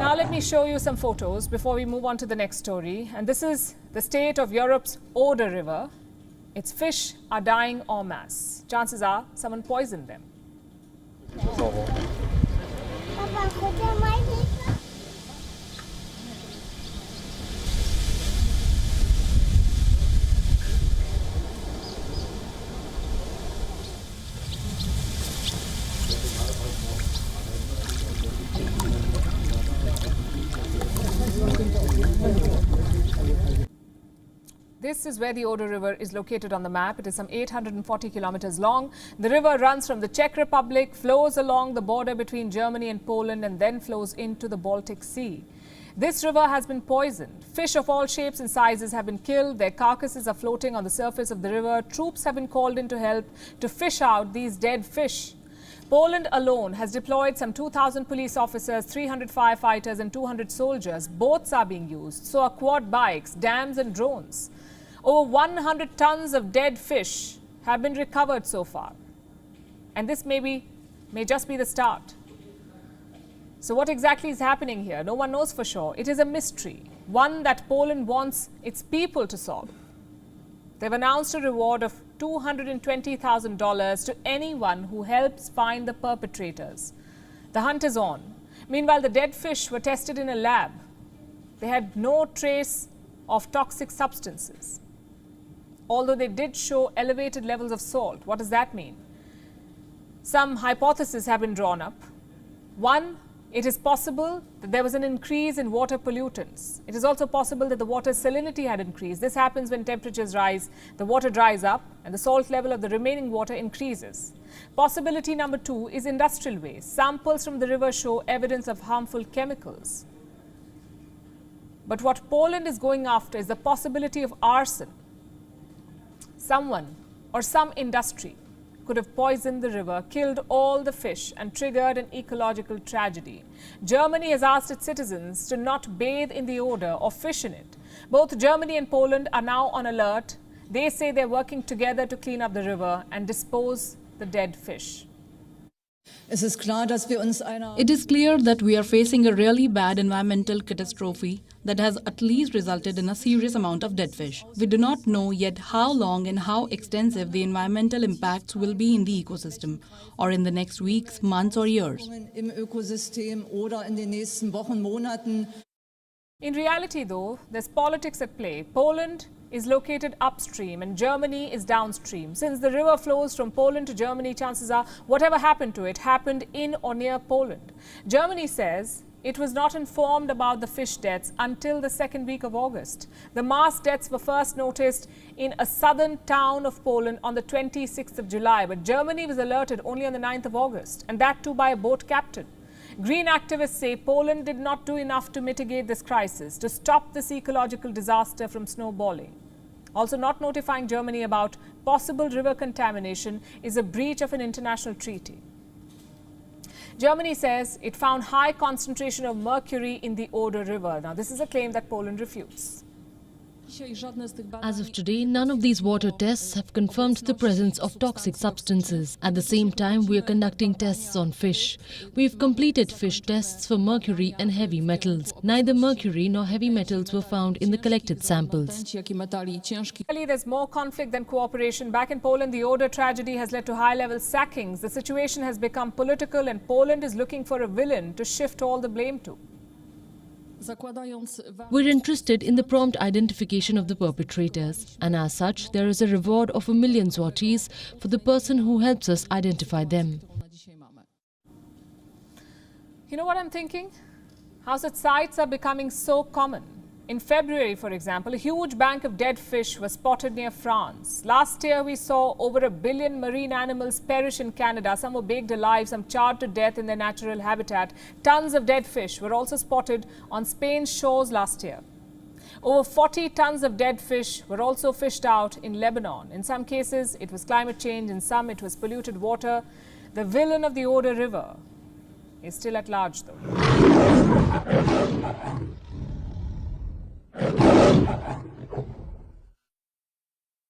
Now let me show you some photos before we move on to the next story. And this is the state of Europe's Oder River. Its fish are dying en masse. Chances are someone poisoned them. This is where the Oder River is located on the map. It is some 840 kilometers long. The river runs from the Czech Republic, flows along the border between Germany and Poland, and then flows into the Baltic Sea. This river has been poisoned. Fish of all shapes and sizes have been killed. Their carcasses are floating on the surface of the river. Troops have been called in to help to fish out these dead fish. Poland alone has deployed some 2,000 police officers, 300 firefighters and 200 soldiers. Boats are being used, so are quad bikes, dams and drones. Over 100 tons of dead fish have been recovered so far. And this may just be the start. So what exactly is happening here? No one knows for sure. It is a mystery, one that Poland wants its people to solve. They've announced a reward of $220,000 to anyone who helps find the perpetrators. The hunt is on. Meanwhile, the dead fish were tested in a lab. They had no trace of toxic substances, although they did show elevated levels of salt. What does that mean? Some hypotheses have been drawn up. One, it is possible that there was an increase in water pollutants. It is also possible that the water salinity had increased. This happens when temperatures rise, the water dries up, and the salt level of the remaining water increases. Possibility number two is industrial waste. Samples from the river show evidence of harmful chemicals. But what Poland is going after is the possibility of arson. Someone or some industry could have poisoned the river, killed all the fish, and triggered an ecological tragedy. Germany has asked its citizens to not bathe in the Oder or fish in it. Both Germany and Poland are now on alert. They say they're working together to clean up the river and dispose the dead fish. It is clear that we are facing a really bad environmental catastrophe that has at least resulted in a serious amount of dead fish. We do not know yet how long and how extensive the environmental impacts will be in the ecosystem, or in the next weeks, months or years. In reality, though, there's politics at play. Poland is located upstream and Germany is downstream. Since the river flows from Poland to Germany, chances are whatever happened to it happened in or near Poland. Germany says it was not informed about the fish deaths until the second week of August. The mass deaths were first noticed in a southern town of Poland on the 26th of July, but Germany was alerted only on the 9th of August, and that too by a boat captain. Green activists say Poland did not do enough to mitigate this crisis, to stop this ecological disaster from snowballing. Also, not notifying Germany about possible river contamination is a breach of an international treaty. Germany says it found high concentration of mercury in the Oder River. Now, this is a claim that Poland refutes. As of today, none of these water tests have confirmed the presence of toxic substances. At the same time, we are conducting tests on fish. We've completed fish tests for mercury and heavy metals. Neither mercury nor heavy metals were found in the collected samples. There's more conflict than cooperation. Back in Poland, the Oder tragedy has led to high-level sackings. The situation has become political and Poland is looking for a villain to shift all the blame to. We're interested in the prompt identification of the perpetrators, and as such, there is a reward of 1 million zlotys for the person who helps us identify them. You know what I'm thinking? How such sites are becoming so common. In February, for example, a huge bank of dead fish was spotted near France. Last year, we saw over 1 billion marine animals perish in Canada. Some were baked alive, some charred to death in their natural habitat. Tons of dead fish were also spotted on Spain's shores last year. Over 40 tons of dead fish were also fished out in Lebanon. In some cases, it was climate change. In some, it was polluted water. The villain of the Oder River is still at large, though.